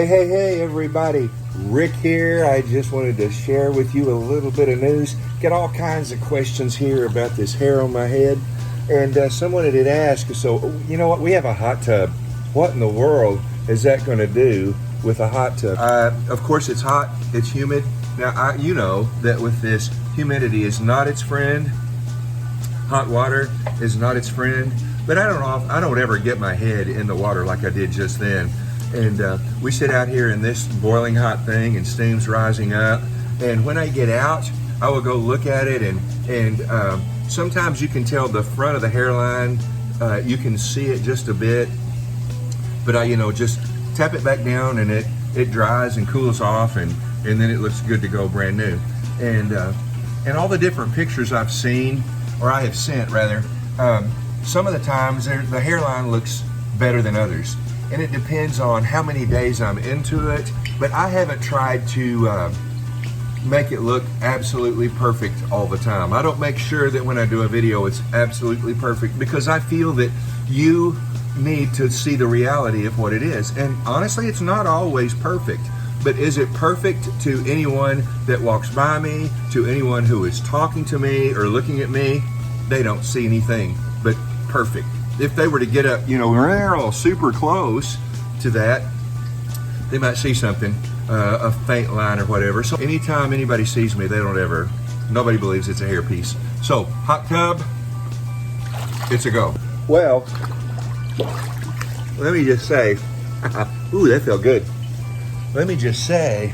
Hey, everybody. Rick here. I just wanted to share with you a little bit of news. Get all kinds of questions here about this hair on my head. And someone had asked, so, you know what, we have a hot tub. What in the world is that going to do with a hot tub? Of course, it's hot, it's humid. Now, you know that with this, humidity is not its friend. Hot water is not its friend. But I don't ever get my head in the water like I did just then. And we sit out here in this boiling hot thing and steam's rising up. And when I get out, I will go look at it and sometimes you can tell the front of the hairline, you can see it just a bit. But I, just tap it back down and it dries and cools off and then it looks good to go, brand new. And all the different pictures I've seen, or I have sent rather, some of the times the hairline looks better than others. And it depends on how many days I'm into it, but I haven't tried to make it look absolutely perfect all the time. I don't make sure that when I do a video it's absolutely perfect because I feel that you need to see the reality of what it is. And honestly, it's not always perfect, but is it perfect to anyone that walks by me, to anyone who is talking to me or looking at me? They don't see anything but perfect. If they were to get up, real super close to that, they might see something, a faint line or whatever. So anytime anybody sees me, nobody believes it's a hairpiece. So, hot tub, it's a go. Well, let me just say, ooh, that felt good. Let me just say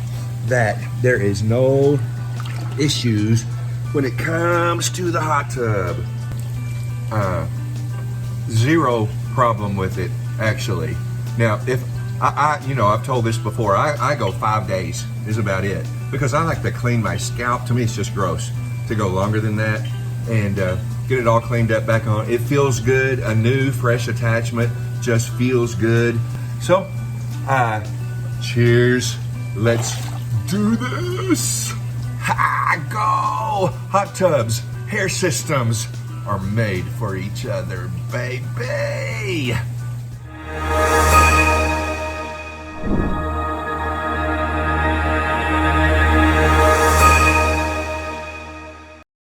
that there is no issues when it comes to the hot tub. Zero problem with it, actually. Now, if I've told this before, I go 5 days is about it because I like to clean my scalp. To me, it's just gross to go longer than that and get it all cleaned up back on. It feels good. A new, fresh attachment just feels good. So, cheers. Let's do this. Go! Hot tubs, hair systems are made for each other, baby.